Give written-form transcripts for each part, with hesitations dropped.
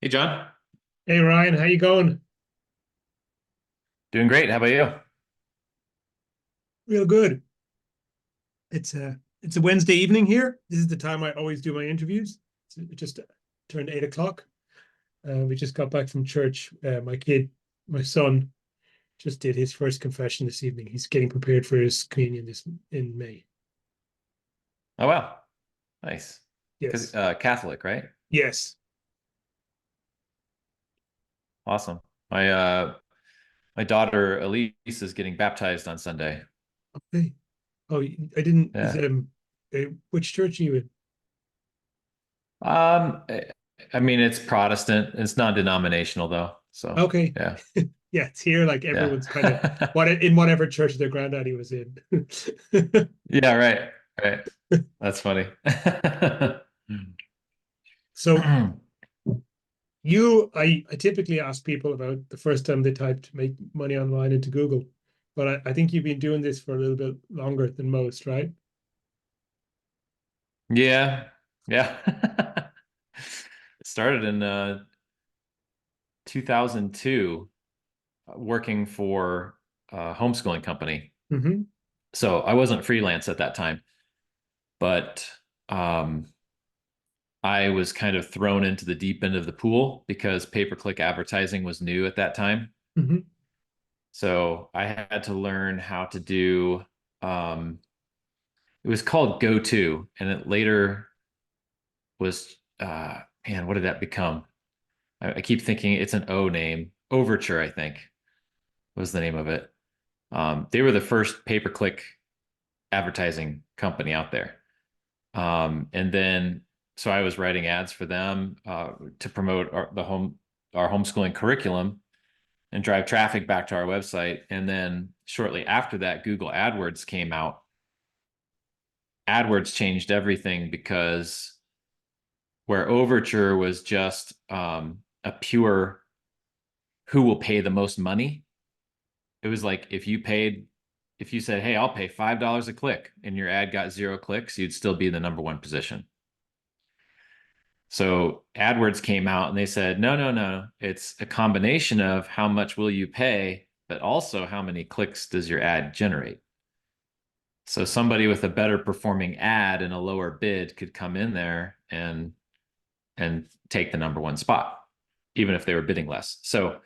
Hey, John. Hey Ryan, how you going? Doing great. How about you? Real good. It's a Wednesday evening here. This is the time I always do my interviews. It just turned 8 o'clock. We just got back from church. My son, just did his first confession this evening. He's getting prepared for his communion this in May. Oh, wow. Nice. Yes, Catholic, right? yes. Awesome. My daughter Elise is getting baptized on Sunday. Okay. Oh, I didn't. Is Yeah. which church are you in? Um, I I mean, it's Protestant. It's non-denominational though. So, Okay. yeah. Yeah, it's here. Like everyone's kind of Yeah. in whatever church their granddaddy was in. Yeah, right. Right. That's funny. So I typically ask people about the first time they typed make money online into Google, but I think you've been doing this for a little bit longer than most, right? Yeah. Yeah. It started in 2002 working for a homeschooling company. Mm-hmm. So I wasn't freelance at that time, but um, I was kind of thrown into the deep end of the pool because pay-per-click advertising was new at that time. Mm-hmm. So I had to learn how to do, um, it was called Go-To, and it later was, man, what did that become? I keep thinking it's an O name. Overture, I think, was the name of it. They were the first pay-per-click advertising company out there. And then so I was writing ads for them to promote our homeschooling curriculum and drive traffic back to our website. And then shortly after that, Google AdWords came out. AdWords changed everything because where Overture was just a pure who will pay the most money, it was like if you said, "Hey, I'll pay $5 a click," and your ad got 0 clicks, you'd still be in the number one position. So AdWords came out and they said, no, no, no. It's a combination of how much will you pay, but also how many clicks does your ad generate. So somebody with a better performing ad and a lower bid could come in there and take the number one spot, even if they were bidding less. So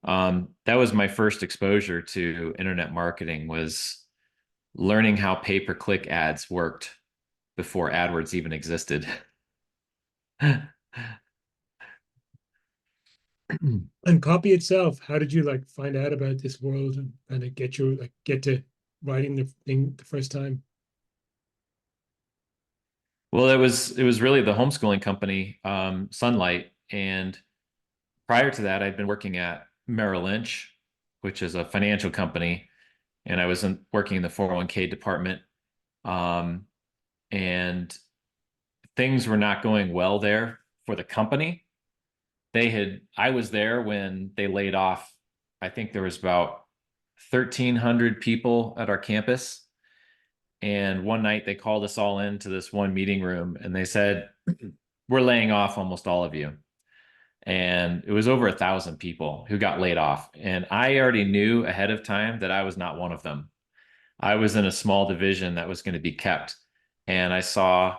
that was my first exposure to internet marketing was learning how pay-per-click ads worked before AdWords even existed. And copy itself, how did you like find out about this world and kind of get to writing the thing the first time? Well, it was really the homeschooling company, Sunlight, and prior to that, I'd been working at Merrill Lynch, which is a financial company, and I was working in the 401k department, um, and things were not going well there for the company. I was there when they laid off. I think there was about 1,300 people at our campus, and one night they called us all into this one meeting room, and they said, "We're laying off almost all of you." And it was over 1,000 people who got laid off. And I already knew ahead of time that I was not one of them. I was in a small division that was going to be kept. And I saw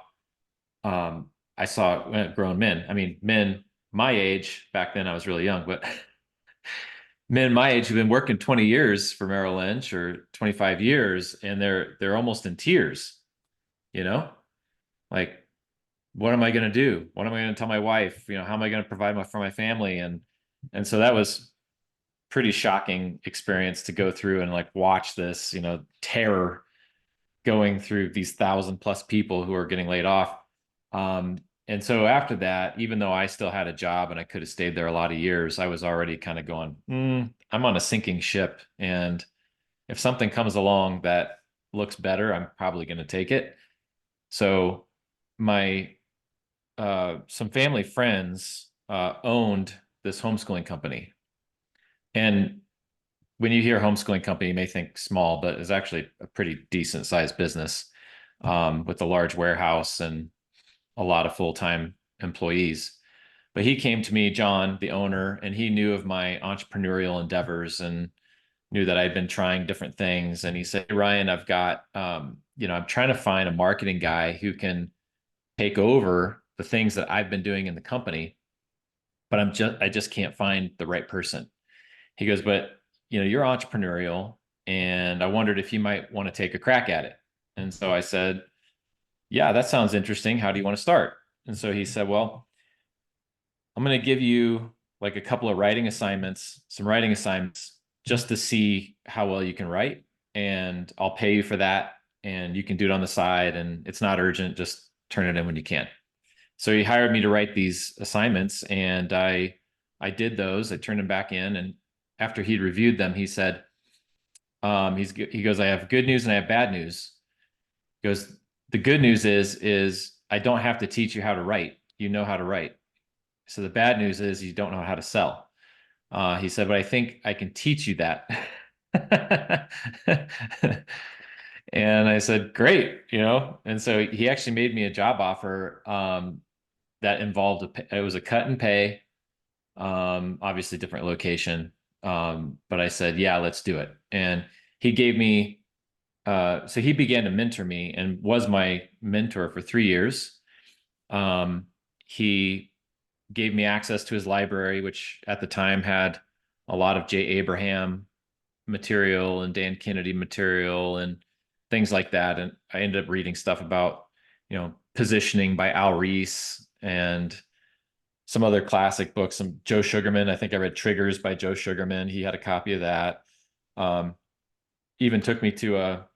grown men. I mean, men my age back then, I was really young, but men my age who've been working 20 years for Merrill Lynch or 25 years, and they're almost in tears, you know, like what am I going to do? What am I going to tell my wife? How am I going to provide for my family? And so that was pretty shocking experience to go through and like watch this, terror going through these 1,000 plus people who are getting laid off. And so after that, even though I still had a job and I could have stayed there a lot of years, I was already kind of going, I'm on a sinking ship. And if something comes along that looks better, I'm probably going to take it. So my some family friends owned this homeschooling company. And when you hear homeschooling company, you may think small, but it's actually a pretty decent sized business with a large warehouse and a lot of full time employees. But he came to me, John, the owner, and he knew of my entrepreneurial endeavors and knew that I'd been trying different things. And he said, "Hey, Ryan, I've got, I'm trying to find a marketing guy who can take over the things that I've been doing in the company, but I just can't find the right person." He goes, "But you're entrepreneurial, and I wondered if you might want to take a crack at it." And so I said, "Yeah, that sounds interesting. How do you want to start?" And so he said, "Well, I'm going to give you like a couple of some writing assignments just to see how well you can write. And I'll pay you for that. And you can do it on the side. And it's not urgent. Just turn it in when you can." So he hired me to write these assignments, and I did those. I turned them back in. And after he'd reviewed them, he said, he goes, "I have good news and I have bad news." He goes, "The good news is I don't have to teach you how to write. You know how to write. So the bad news is you don't know how to sell." He said, "But I think I can teach you that." And I said, "Great," And so he actually made me a job offer that involved it was a cut and pay, obviously different location. But I said, "Yeah, let's do it." And he gave me, so he began to mentor me and was my mentor for 3 years. He gave me access to his library, which at the time had a lot of Jay Abraham material and Dan Kennedy material and things like that. And I ended up reading stuff about, positioning by Al Reese and some other classic books. Some Joe Sugarman. I think I read Triggers by Joe Sugarman. He had a copy of that. Um, Even took me to a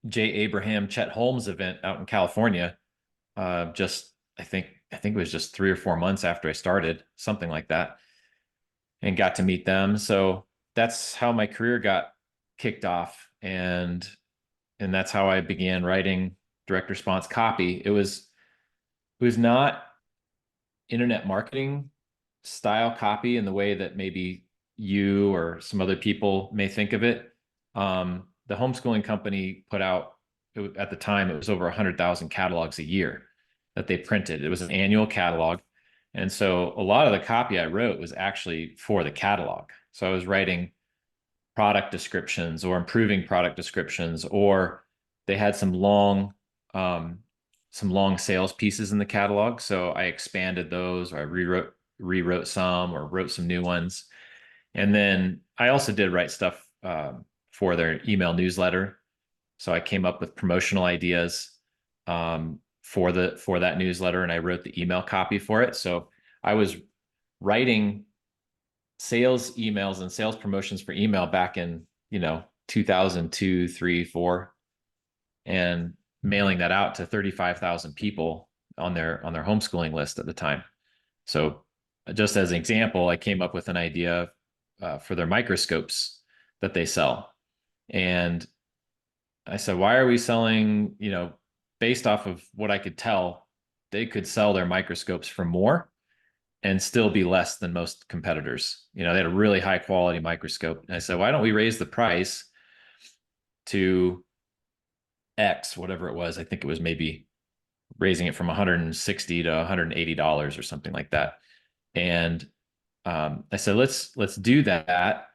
Jay Abraham Chet Holmes event out in California. Just I think it was just 3 or 4 months after I started, something like that, and got to meet them. So that's how my career got kicked off, and that's how I began writing direct response copy. It was not internet marketing style copy in the way that maybe you or some other people may think of it. The homeschooling company put out, at the time, it was over 100,000 catalogs a year that they printed. It was an annual catalog. And so a lot of the copy I wrote was actually for the catalog. So I was writing product descriptions or improving product descriptions, or they had some long sales pieces in the catalog. So I expanded those, or I rewrote some, or wrote some new ones. And then I also did write stuff for their email newsletter. So I came up with promotional ideas for that newsletter, and I wrote the email copy for it. So I was writing sales emails and sales promotions for email back in 2002, 3, 4, and mailing that out to 35,000 people on their homeschooling list at the time. So just as an example, I came up with an idea for their microscopes that they sell. And I said, "Why are we selling, based off of what I could tell, they could sell their microscopes for more and still be less than most competitors. They had a really high quality microscope." And I said, "Why don't we raise the price to X, whatever it was?" I think it was maybe raising it from $160 to $180 or something like that. And I said, let's do that.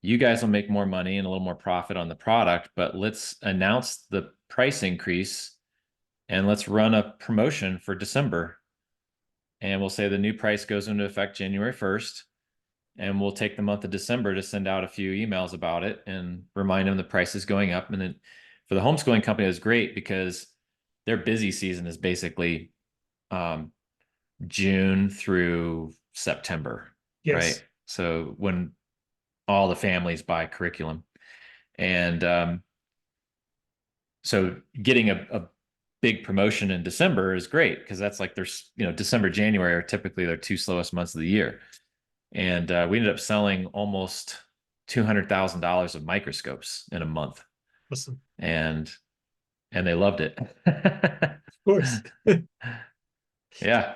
You guys will make more money and a little more profit on the product, but let's announce the price increase and let's run a promotion for December. And we'll say the new price goes into effect January 1st. And we'll take the month of December to send out a few emails about it and remind them the price is going up. And then for the homeschooling company, it was great because their busy season is basically June through September, right? Yes. So when all the families buy curriculum. And so getting a big promotion in December is great because that's like there's, December, January are typically their two slowest months of the year. And we ended up selling almost $200,000 of microscopes in a month, Awesome. and they loved it. Of course. Yeah,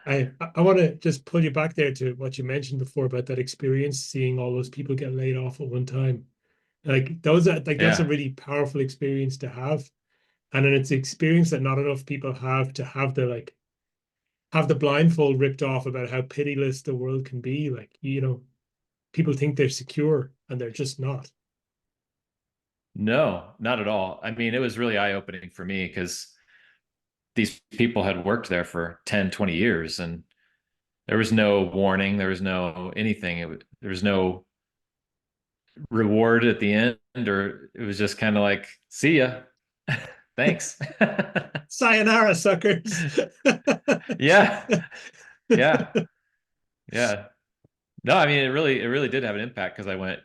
I want to just pull you back there to what you mentioned before about that experience, seeing all those people get laid off at one time. Like that's a yeah, really powerful experience to have. And then it's an experience that not enough people have, to have the have the blindfold ripped off about how pitiless the world can be. Like, people think they're secure and they're just not. No, not at all. I mean, it was really eye-opening for me because these people had worked there for 10, 20 years and there was no warning, there was no anything. There was no reward at the end, or it was just kind of like, see ya. Thanks. Sayonara, suckers. Yeah. Yeah. Yeah. No, I mean it really did have an impact because I went,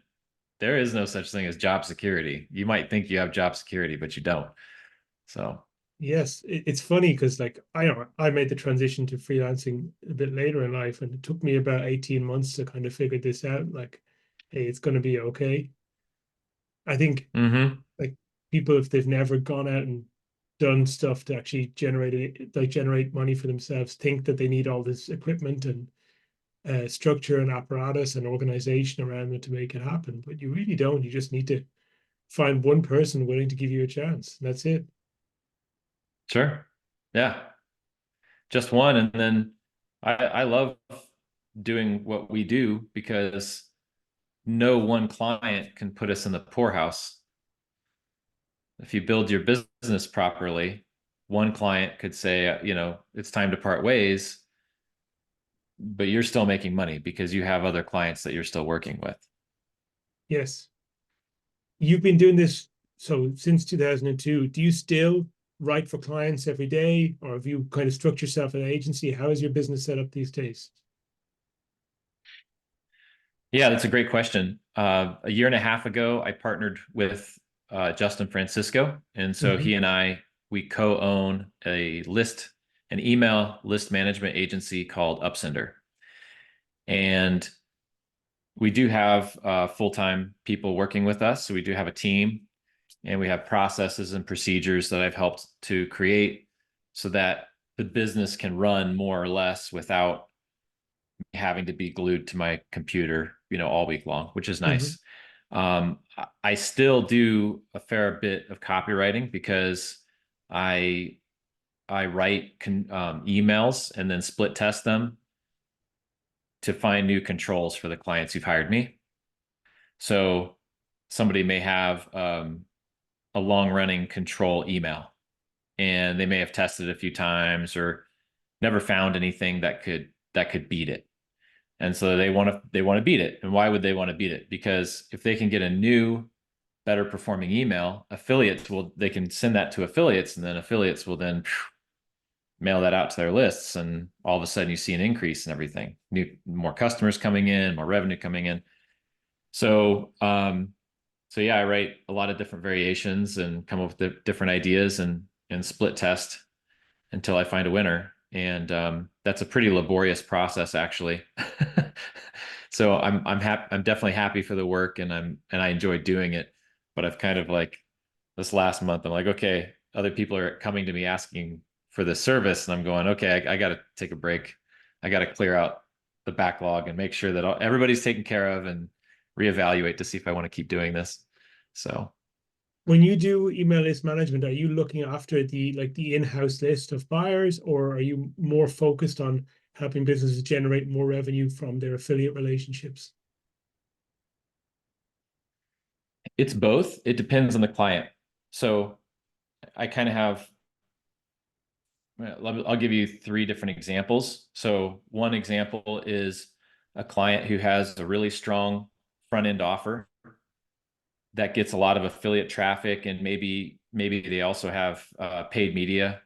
there is no such thing as job security. You might think you have job security, but you don't. So, Yes, it's funny because like I made the transition to freelancing a bit later in life, and it took me about 18 months to kind of figure this out. Like, hey, it's going to be okay. I think hmm like people, if they've never gone out and done stuff to actually generate money for themselves, think that they need all this equipment and structure and apparatus and organization around it to make it happen. But you really don't. You just need to find one person willing to give you a chance. That's it. Sure. Yeah. Just one. And then I love doing what we do because no one client can put us in the poorhouse. If you build your business properly, one client could say, it's time to part ways, but you're still making money because you have other clients that you're still working with. Yes. You've been doing this so since 2002. Do you still write for clients every day, or have you kind of structured yourself an agency? How is your business set up these days? Yeah, that's a great question. A year and a half ago, I partnered with Justin Francisco. And so Mm-hmm. he and we co-own an email list management agency called Upsender. And we do have full-time people working with us. So we do have a team and we have processes and procedures that I've helped to create so that the business can run more or less without having to be glued to my computer, all week long, which is Mm-hmm. nice. I still do a fair bit of copywriting because I I write emails and then split test them to find new controls for the clients who've hired me. So somebody may have a long running control email and they may have tested it a few times or never found anything that could beat it. And so they want to beat it. And why would they want to beat it? Because if they can get a new, better performing email, they can send that to affiliates, and then affiliates will then mail that out to their lists, and all of a sudden you see an increase in everything. More customers coming in, more revenue coming in. So so yeah, I write a lot of different variations and come up with different ideas and split test until I find a winner. And that's a pretty laborious process, actually. So I'm happy. I'm definitely happy for the work, and I enjoy doing it. But I've kind of like this last month, I'm like, okay, other people are coming to me asking for this service, and I'm going, okay, I got to take a break. I got to clear out the backlog and make sure that everybody's taken care of, and reevaluate to see if I want to keep doing this. So When you do email list management, are you looking after the in-house list of buyers, or are you more focused on helping businesses generate more revenue from their affiliate relationships? it's both. It depends on the client. So I kind of have, I'll give you three different examples. So one example is a client who has a really strong front end offer that gets a lot of affiliate traffic, and maybe they also have paid media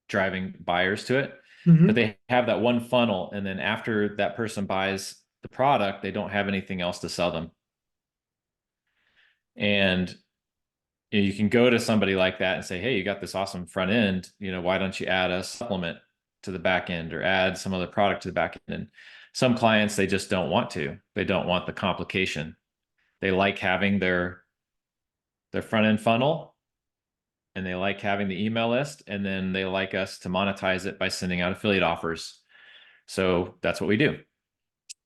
driving buyers to it. But Mm-hmm. they have that one funnel, and then after that person buys the product, they don't have anything else to sell them. And you can go to somebody like that and say, hey, you got this awesome front end, why don't you add a supplement to the back end or add some other product to the back end? And some clients, they just don't want to. They don't want the complication. They like having their front end funnel, and they like having the email list, and then they like us to monetize it by sending out affiliate offers. So that's what we do.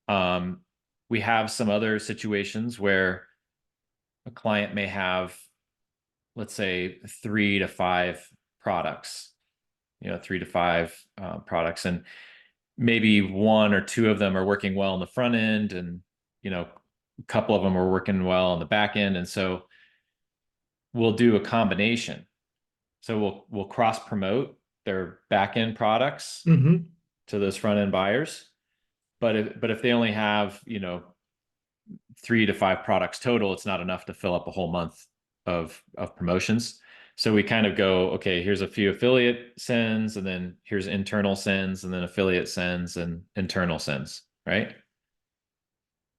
Um, we have some other situations where a client may have, let's say, 3 to 5 products. three to five products, and maybe one or two of them are working well on the front end, and a couple of them are working well on the back end, and so we'll do a combination. So we'll cross promote their back end products Mm-hmm. to those front end buyers, but if they only have three to five products total, it's not enough to fill up a whole month of promotions. So we kind of go, okay, here's a few affiliate sends, and then here's internal sends, and then affiliate sends and internal sends, right?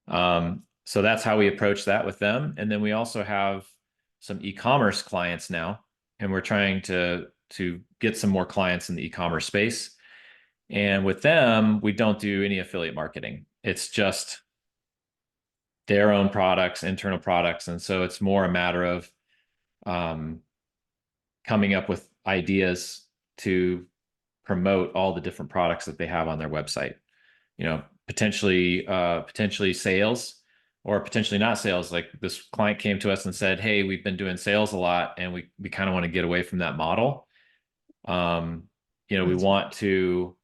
So that's how we approach that with them. And then we also have some e-commerce clients now, and we're trying to get some more clients in the e-commerce space. And with them, we don't do any affiliate marketing. It's just their own products, internal products. And so it's more a matter of coming up with ideas to promote all the different products that they have on their website. Potentially sales, or potentially not sales. Like this client came to us and said, "Hey, we've been doing sales a lot, and we kind of want to get away from that model. We want to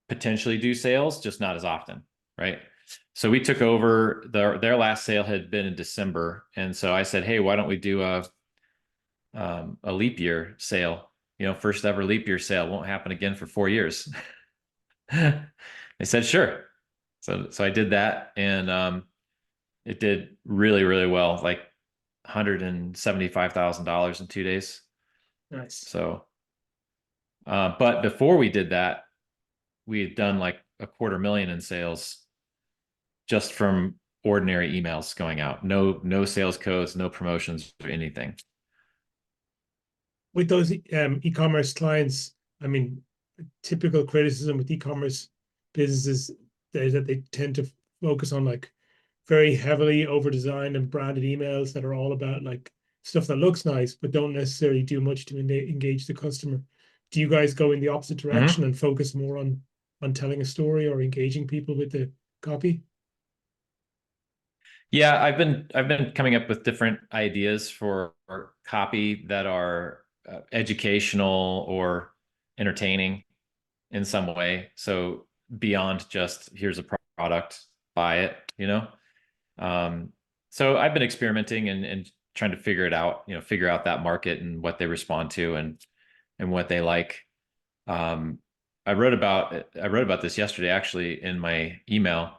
potentially do sales, just not as often, right?" So we took over their last sale had been in December, and so I said, "Hey, why don't we do a leap year sale? First ever leap year sale, won't happen again for 4 years." They said, "Sure." So I did that, and it did really, really well, like $175,000 in 2 days. Nice. So, but before we did that, we had done like $250,000 in sales just from ordinary emails going out. No sales codes, no promotions or anything. With those e-commerce clients, I mean, typical criticism with e-commerce businesses is that they tend to focus on like very heavily over designed and branded emails that are all about like stuff that looks nice but don't necessarily do much to engage the customer. Do you guys go in the opposite direction Mm-hmm. and focus more on telling a story or engaging people with the copy? Yeah, I've been coming up with different ideas for copy that are educational or entertaining in some way. So beyond just here's a product, buy it. Um, so I've been experimenting and trying to figure it out, figure out that market and what they respond to and what they like. Um, I wrote about this yesterday actually in my email,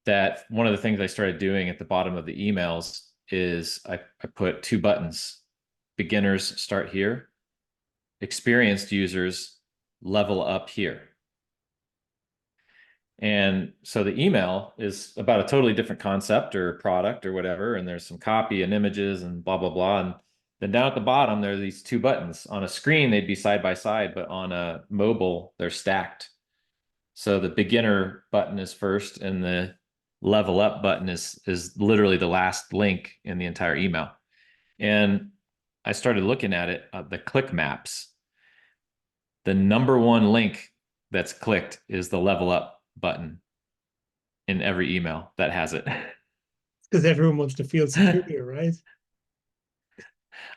that one of the things I started doing at the bottom of the emails is I put two buttons. Beginners start here, experienced users level up here. And so the email is about a totally different concept or product or whatever. And there's some copy and images and blah, blah, blah. And then down at the bottom, there are these two buttons. On a screen, they'd be side by side, but on a mobile, they're stacked. So the beginner button is first, and the level up button is literally the last link in the entire email. And I started looking at it, the click maps. The number one link that's clicked is the level up button in every email that has it. Because everyone wants to feel superior, right?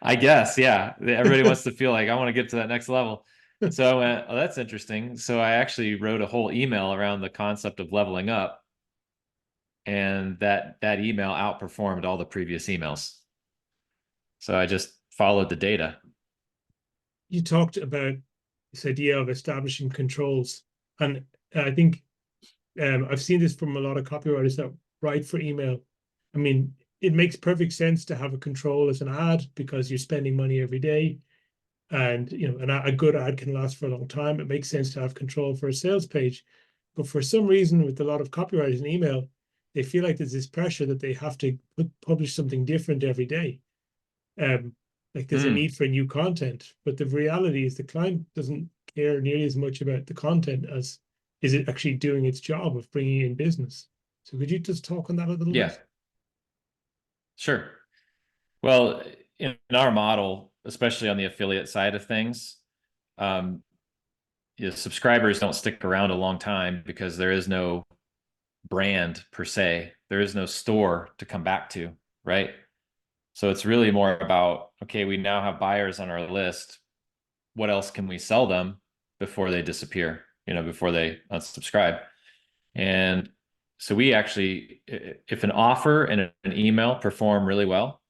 I guess, yeah. Everybody wants to feel like I want to get to that next level. So I went, oh, that's interesting. So I actually wrote a whole email around the concept of leveling up, and that email outperformed all the previous emails. So I just followed the data. You talked about this idea of establishing controls, and I think I've seen this from a lot of copywriters that write for email. I mean, it makes perfect sense to have a control as an ad because you're spending money every day, and a good ad can last for a long time. It makes sense to have control for a sales page, but for some reason, with a lot of copywriters in email, they feel like there's this pressure that they have to publish something different every day. Um, like there's a Mm, need for new content, but the reality is the client doesn't care nearly as much about the content as is it actually doing its job of bringing in business. So could you just talk on that a little yeah, bit? sure. Well, in our model, especially on the affiliate side of things, um, subscribers don't stick around a long time because there is no brand per se. There is no store to come back to, right? So it's really more about, okay, we now have buyers on our list. what else can we sell them before they disappear, before they unsubscribe. And so we actually, if an offer and an email perform really well,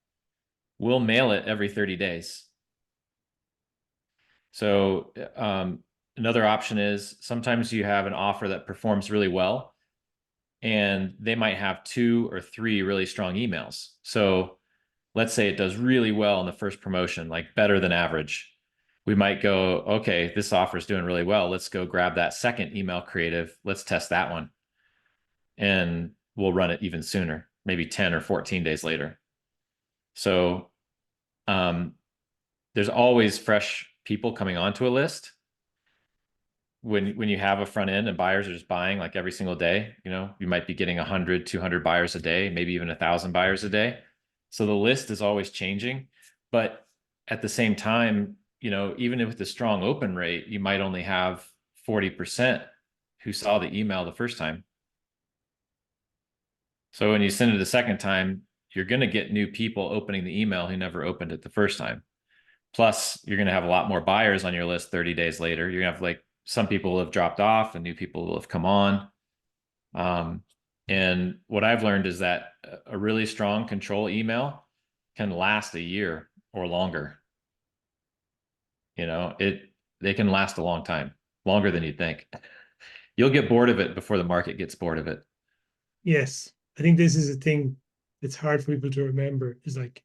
we'll mail it every 30 days. So another option is sometimes you have an offer that performs really well, and they might have 2 or 3 really strong emails. So let's say it does really well in the first promotion, like better than average. We might go, okay, this offer is doing really well. Let's go grab that second email creative. Let's test that one. And we'll run it even sooner, maybe 10 or 14 days later. So um, there's always fresh people coming onto a list. When you have a front end and buyers are just buying like every single day, you might be getting 100, 200 buyers a day, maybe even 1,000 buyers a day. So the list is always changing. But at the same time, even with the strong open rate, you might only have 40% who saw the email the first time. So when you send it a second time, you're going to get new people opening the email who never opened it the first time. Plus, you're going to have a lot more buyers on your list 30 days later. You're going to have like some people will have dropped off and new people will have come on. And what I've learned is that a really strong control email can last a year or longer. They can last a long time, longer than you'd think. You'll get bored of it before the market gets bored of it. Yes, I think this is a thing that's hard for people to remember. Is like,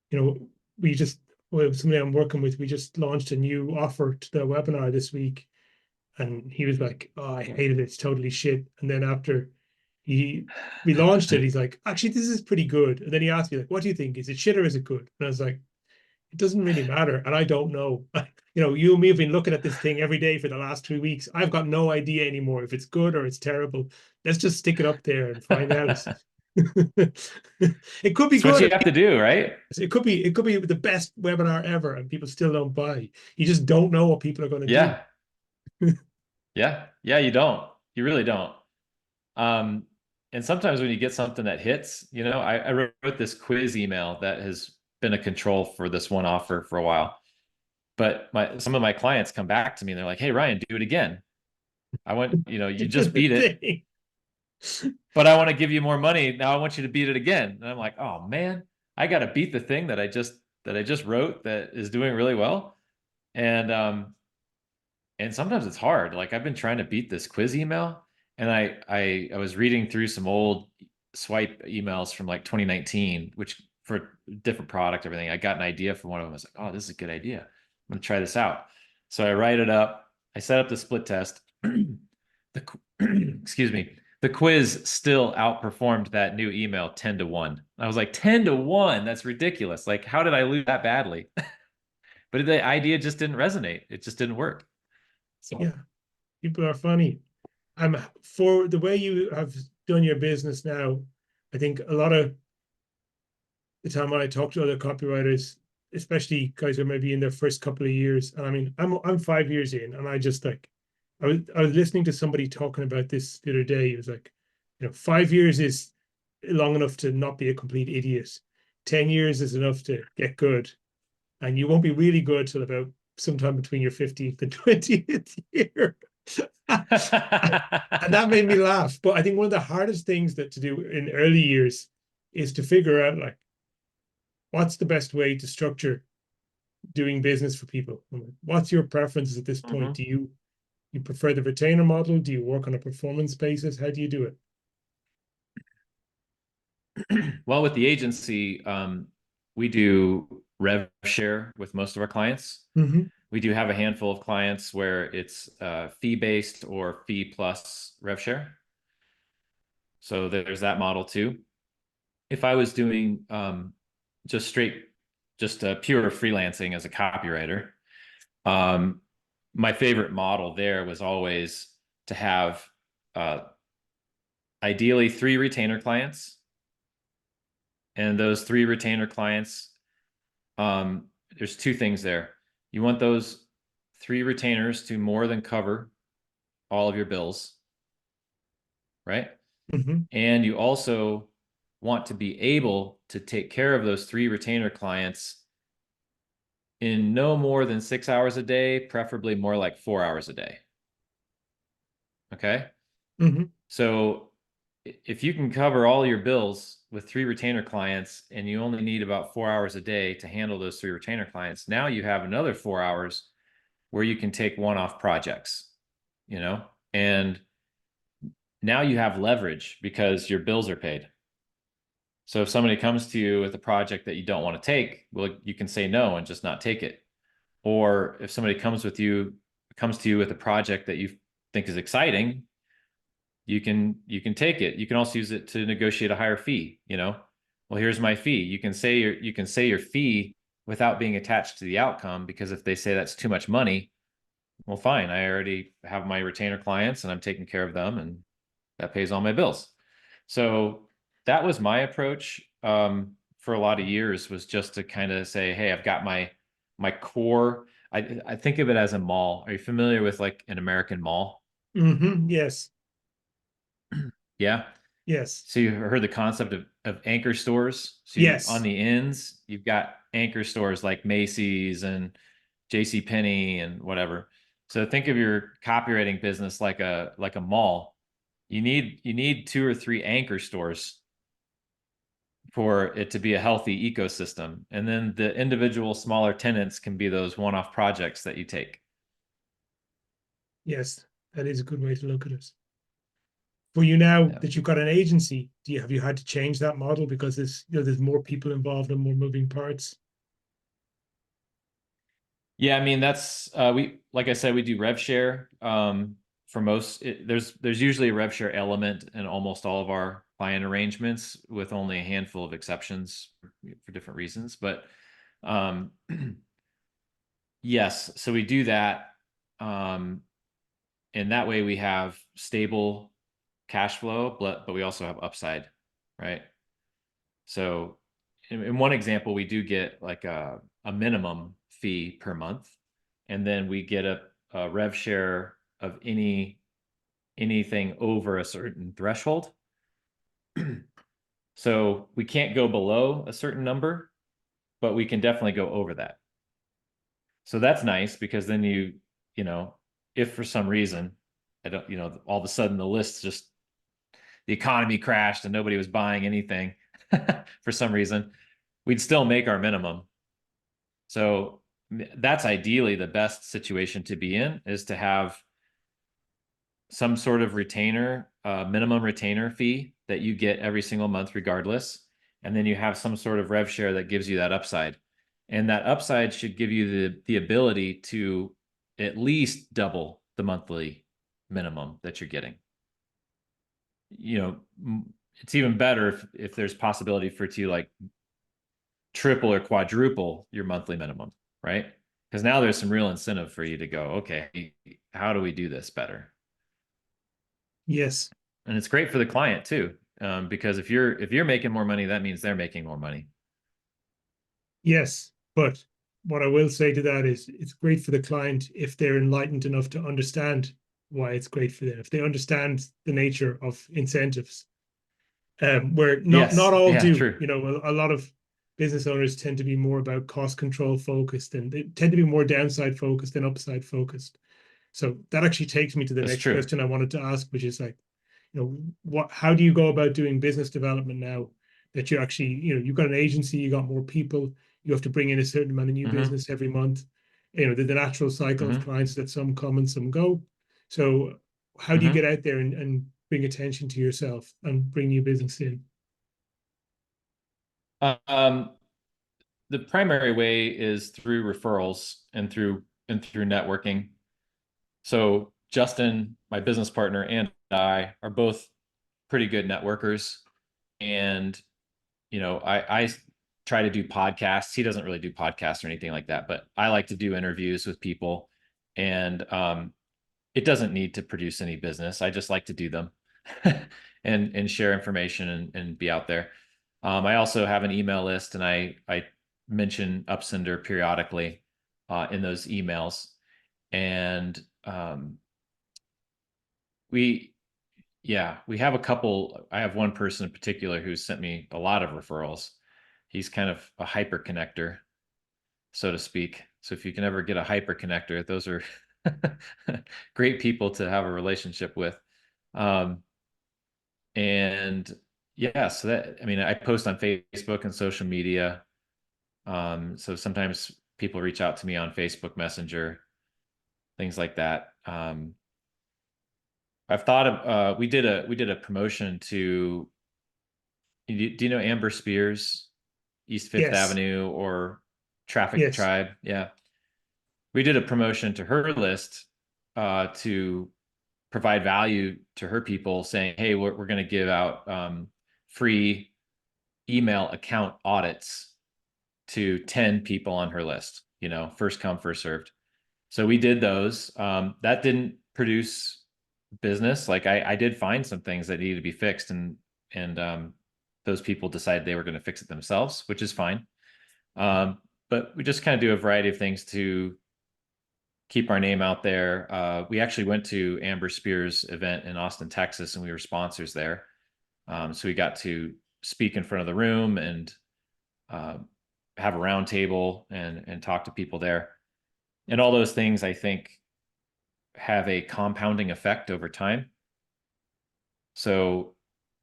you know, we just well, somebody I'm working with, we just launched a new offer to the webinar this week, and he was like, "Oh, I hated it. It's totally shit." And then after he we launched it, he's like, "Actually, this is pretty good." And then he asked me like, "What do you think? Is it shit or is it good?" And I was like, "It doesn't really matter, and I don't know." You and me have been looking at this thing every day for the last 3 weeks. I've got no idea anymore if it's good or it's terrible. Let's just stick it up there and find out. It could be It's what good. you have to do, right? It could be the best webinar ever, and people still don't buy. You just don't know what people are going to do. Yeah. Yeah, you don't. You really don't. Um, and sometimes when you get something that hits, I wrote this quiz email that has been a control for this one offer for a while. But some of my clients come back to me and they're like, "Hey, Ryan, do it again. I want, you just beat it, Thing. but I want to give you more money. Now I want you to beat it again." And I'm like, "Oh man, I got to beat the thing that I just wrote that is doing really well." And and sometimes it's hard. Like I've been trying to beat this quiz email, and I was reading through some old swipe emails from like 2019, which for different product, everything. I got an idea for one of them. I was like, "Oh, this is a good idea. I'm gonna try this out." So I write it up. I set up the split test. Excuse me. The quiz still outperformed that new email 10-1. I was like, 10-1? That's ridiculous. Like, how did I lose that badly? But the idea just didn't resonate. It just didn't work. So Yeah, people are funny. I'm for the way you have done your business now. I think a lot of the time when I talk to other copywriters, especially guys who are maybe in their first couple of years, and I mean, I'm 5 years in, and I just like, I was listening to somebody talking about this the other day. He was like, 5 years is long enough to not be a complete idiot. 10 years is enough to get good, and you won't be really good till about sometime between your 15th and 20th year. And that made me laugh. But I think one of the hardest things that to do in early years is to figure out like what's the best way to structure doing business for people. What's your preferences at this point? Mhm. Do you prefer the retainer model? Do you work on a performance basis? How do you do it? Well, with the agency, we do rev share with most of our clients. Mm-hmm. We do have a handful of clients where it's fee based or fee plus rev share. So there's that model too. If I was doing just straight, just pure freelancing as a copywriter, um, my favorite model there was always to have uh, ideally 3 retainer clients. And those 3 retainer clients, there's 2 things there. You want those 3 retainers to more than cover all of your bills, right? Mm-hmm. And you also want to be able to take care of those 3 retainer clients in no more than 6 hours a day, preferably more like 4 hours a day. Okay. Hmm. So if you can cover all your bills with 3 retainer clients and you only need about 4 hours a day to handle those 3 retainer clients, now you have another 4 hours where you can take one-off projects, you know, and now you have leverage because your bills are paid. So if somebody comes to you with a project that you don't want to take, well, you can say no and just not take it. Or if somebody comes to you with a project that you think is exciting, you can take it. You can also use it to negotiate a higher fee, you know. Well, here's my fee. You can say your fee without being attached to the outcome, because if they say that's too much money, well, fine. I already have my retainer clients and I'm taking care of them, and that pays all my bills. So that was my approach for a lot of years, was just to kind of say, hey, I've got my core. I think of it as a mall. Are you familiar with like an American mall? Hmm. Yes. Yeah. Yes. So you heard the concept of anchor stores. So on Yes. the ends, you've got anchor stores like Macy's and J.C. Penney and whatever. So think of your copywriting business like a mall. You need 2 or 3 anchor stores for it to be a healthy ecosystem. And then the individual smaller tenants can be those one-off projects that you take. Yes. That is a good way to look at it. For you now Yeah. that you've got an agency, have you had to change that model because there's more people involved and more moving parts? Yeah, I mean that's we like I said, we do rev share. For most, there's usually a rev share element in almost all of our client arrangements, with only a handful of exceptions for different reasons. But um, yes, so we do that, um, and that way we have stable cash flow, but we also have upside, right? So in one example, we do get like a minimum fee per month, and then we get a rev share of anything over a certain threshold. So we can't go below a certain number, but we can definitely go over that. So that's nice, because then you know, if for some reason, I don't, all of a sudden the economy crashed and nobody was buying anything for some reason, we'd still make our minimum. So that's ideally the best situation to be in, is to have some sort of retainer, minimum retainer fee that you get every single month regardless. And then you have some sort of rev share that gives you that upside. And that upside should give you the ability to at least double the monthly minimum that you're getting. You know, it's even better if there's possibility for it to like triple or quadruple your monthly minimum, right? Because now there's some real incentive for you to go, okay, how do we do this better? Yes. And it's great for the client too, because if you're making more money, that means they're making more money. Yes. But what I will say to that is it's great for the client if they're enlightened enough to understand why it's great for them. If they understand the nature of incentives, where not Yes, all yeah, do. true. A lot of business owners tend to be more about cost control focused, and they tend to be more downside focused than upside focused. So that actually takes me to the That's next true. question I wanted to ask, which is like, how do you go about doing business development now that you actually, you've got an agency, you got more people, you have to bring in a certain amount of new Hmm. business every month. The natural cycle of Hmm. clients that some come and some go. So how do you get Hmm. out there and bring attention to yourself and bring new business in? Um, the primary way is through referrals and through networking. So Justin, my business partner, and I are both pretty good networkers. And I try to do podcasts. He doesn't really do podcasts or anything like that, but I like to do interviews with people, and it doesn't need to produce any business. I just like to do them and share information and be out there. I also have an email list, and I mention Upsender periodically in those emails, and we yeah, we have a couple. I have one person in particular who sent me a lot of referrals. He's kind of a hyper connector, so to speak. So if you can ever get a hyper connector, those are great people to have a relationship with. Um, and yeah, so that, I mean, I post on Facebook and social media. So sometimes people reach out to me on Facebook Messenger, things like that. I've thought of, we did a promotion to, do you know Amber Spears, East Fifth Yes. Avenue, or Traffic Yes. Tribe? Yeah. We did a promotion to her list to provide value to her people, saying, hey, we're going to give out free email account audits to 10 people on her list, first come, first served. So we did those. That didn't produce business. Like I did find some things that needed to be fixed, and those people decided they were going to fix it themselves, which is fine. Um, but we just kind of do a variety of things to keep our name out there. We actually went to Amber Spears' event in Austin, Texas, and we were sponsors there. So we got to speak in front of the room and uh, have a round table and talk to people there. And all those things, I think, have a compounding effect over time. So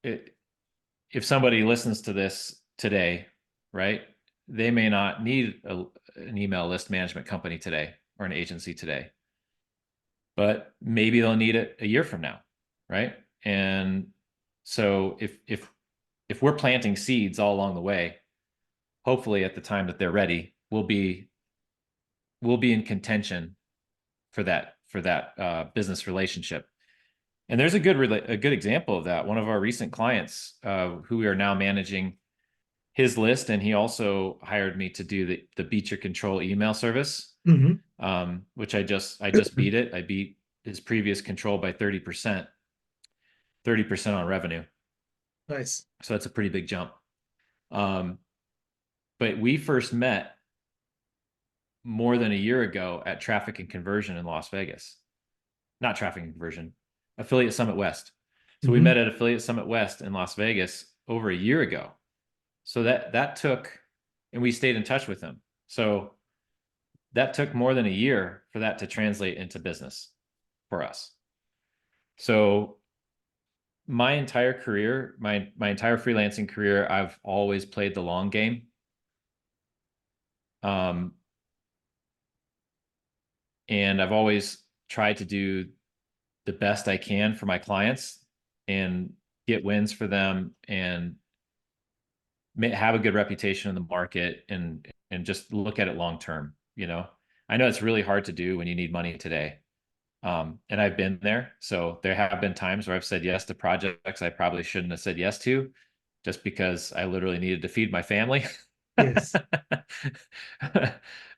if somebody listens to this today, right, they may not need an email list management company today or an agency today, but maybe they'll need it a year from now, right? And so if we're planting seeds all along the way, hopefully at the time that they're ready, we'll be in contention for that business relationship. And there's a good example of that. One of our recent clients, who we are now managing his list, and he also hired me to do the Beat Your Control email service, Hmm. which I just beat it. I beat his previous control by 30%, 30% on revenue. Nice. So that's a pretty big jump. Um, but we first met more than a year ago at Traffic and Conversion in Las Vegas. Not Traffic and Conversion, Affiliate Summit West. So we Hmm. met at Affiliate Summit West in Las Vegas over a year ago. So that took, and we stayed in touch with him. So that took more than a year for that to translate into business for us. So my entire career, my entire freelancing career, I've always played the long game. Um, and I've always tried to do the best I can for my clients and get wins for them and have a good reputation in the market and just look at it long term. I know it's really hard to do when you need money today. And I've been there. So there have been times where I've said yes to projects I probably shouldn't have said yes to, just because I literally needed to feed my family. Yes.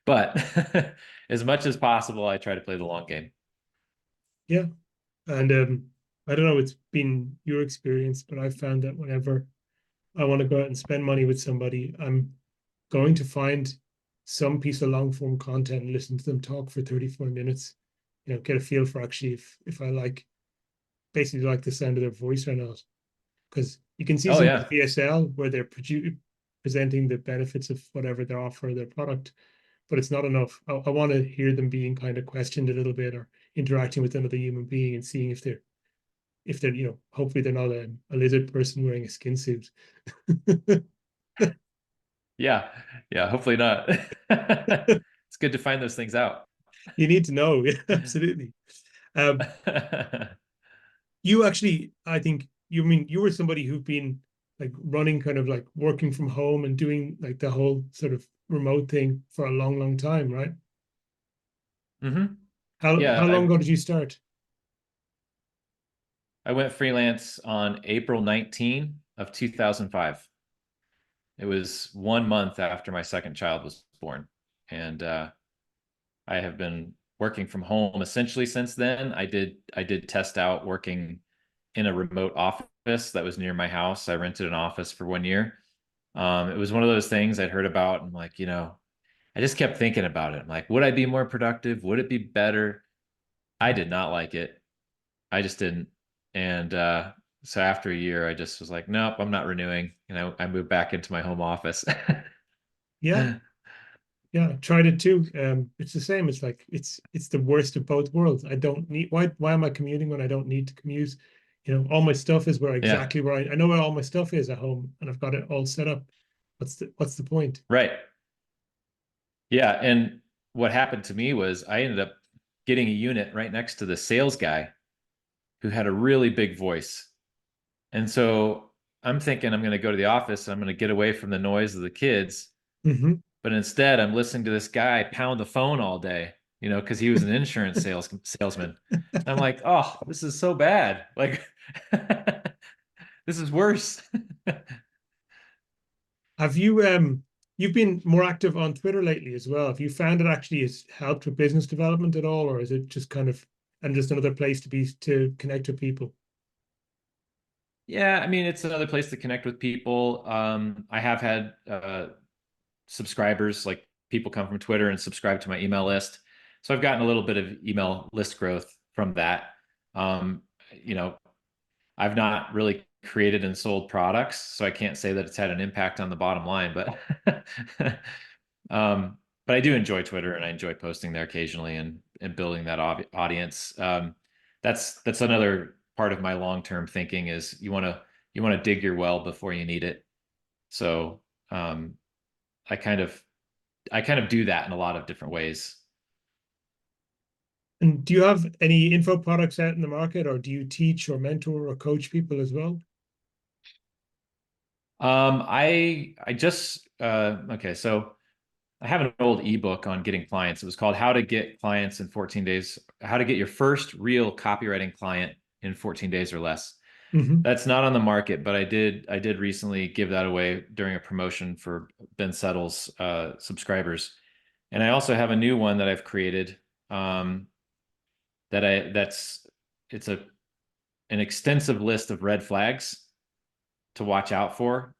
But as much as possible, I try to play the long game. Yeah. And I don't know, it's been your experience, but I've found that whenever I want to go out and spend money with somebody, I'm going to find some piece of long form content and listen to them talk for 34 minutes, get a feel for actually if I basically like the sound of their voice or not. Because you can see Oh some of yeah. the VSL where they're presenting the benefits of whatever they offer, their product, but it's not enough. I want to hear them being kind of questioned a little bit or interacting with another human being and seeing if they're hopefully they're not a lizard person wearing a skin suit. Yeah. Yeah. Hopefully not. It's good to find those things out. You need to know. Yeah, absolutely. um you actually, I think, you mean you were somebody who've been like running kind of like working from home and doing like the whole sort of remote thing for a long time, right? Hmm. How Yeah. long ago did you start? I went freelance on April 19 of 2005. It was 1 month after my second child was born. And I have been working from home essentially since then. I did test out working in a remote office that was near my house. I rented an office for 1 year. It was one of those things I'd heard about, and like, I just kept thinking about it. I'm like, would I be more productive? Would it be better? I did not like it. I just didn't. And so after a year, I just was like, nope, I'm not renewing. I moved back into my home office. Yeah. Yeah, I tried it too. It's the same. It's like it's the worst of both worlds. I don't need why am I commuting when I don't need to commute? You know, all my stuff is where Yeah, exactly where I know where all my stuff is at home and I've got it all set up. What's the point? right. Yeah, and what happened to me was I ended up getting a unit right next to the sales guy who had a really big voice. And so I'm thinking I'm going to go to the office and I'm going to get away from the noise of the kids. Hmm. But instead, I'm listening to this guy pound the phone all day, because he was an insurance salesman. I'm like, oh, this is so bad. Like, this is worse. Have you've been more active on Twitter lately as well? Have you found it actually has helped with business development at all, or is it just kind of and just another place to connect with people? Yeah, I mean, it's another place to connect with people. I have had subscribers, like people come from Twitter and subscribe to my email list. So I've gotten a little bit of email list growth from that. Um, you know, I've not really created and sold products, so I can't say that it's had an impact on the bottom line, but but I do enjoy Twitter and I enjoy posting there occasionally and building that audience. That's another part of my long-term thinking is you want to dig your well before you need it. So um, I kind of I kind of do that in a lot of different ways. And do you have any info products out in the market, or do you teach or mentor or coach people as well? I just okay, so I have an old ebook on getting clients. It was called How to Get Clients in 14 Days, How to Get Your First Real Copywriting Client in 14 Days or Less. Hmm. That's not on the market, but I did recently give that away during a promotion for Ben Settle's subscribers. And I also have a new one that I've created um, that I that's it's an extensive list of red flags to watch out for.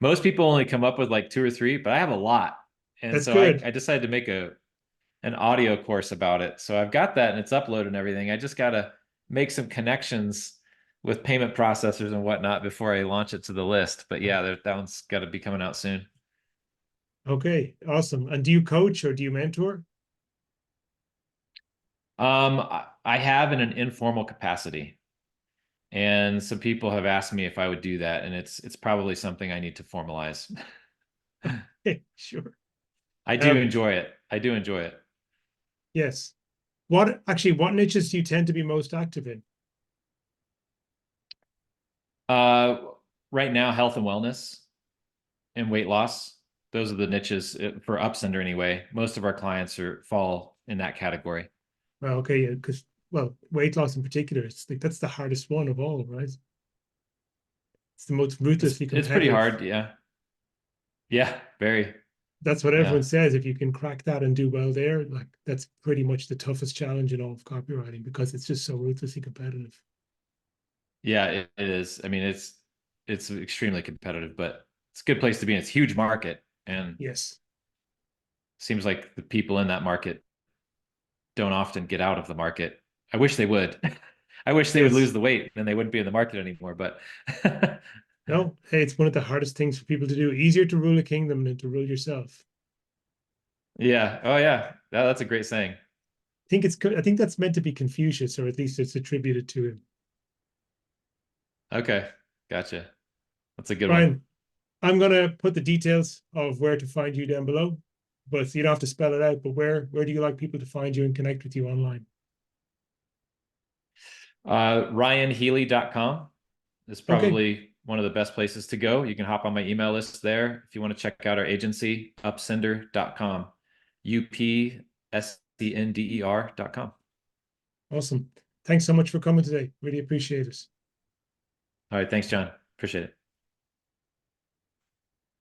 Most people only come up with like two or three, but I have a lot. And That's so I, good. I decided to make an audio course about it. So I've got that and it's uploaded and everything. I just got to make some connections with payment processors and whatnot before I launch it to the list. But yeah, that one's got to be coming out soon. Okay, awesome. And do you coach or do you mentor? I have in an informal capacity, and some people have asked me if I would do that, and it's probably something I need to formalize. Okay, sure. I do Um, enjoy it. I do enjoy it. yes. What niches do you tend to be most active in? Uh, right now, health and wellness and weight loss. Those are the niches for Upsender anyway. Most of our clients fall in that category. Well, okay, yeah, because well, weight loss in particular, it's like that's the hardest one of all, right? It's the most It's ruthlessly it's pretty competitive. hard. Yeah. Yeah. Very. That's what everyone Yeah. says. If you can crack that and do well there, like that's pretty much the toughest challenge in all of copywriting because it's just so ruthlessly competitive. Yeah. It is. I mean, it's extremely competitive, but it's a good place to be. It's a huge market, and Yes. seems like the people in that market don't often get out of the market. I wish they would. I wish they would Yes. lose the weight, then they wouldn't be in the market anymore. But No, hey, it's one of the hardest things for people to do. Easier to rule a kingdom than to rule yourself. yeah. Oh yeah. That's a great saying. I think that's meant to be Confucius, or at least it's attributed to him. Okay. Gotcha. That's a good one. Brian, I'm gonna put the details of where to find you down below, but you don't have to spell it out. But where do you like people to find you and connect with you online? RyanHealy.com is Okay, probably one of the best places to go. You can hop on my email list there. If you want to check out our agency, upsender.com, upsender.com. awesome. Thanks so much for coming today. Really appreciate it. All right. Thanks, John. Appreciate it.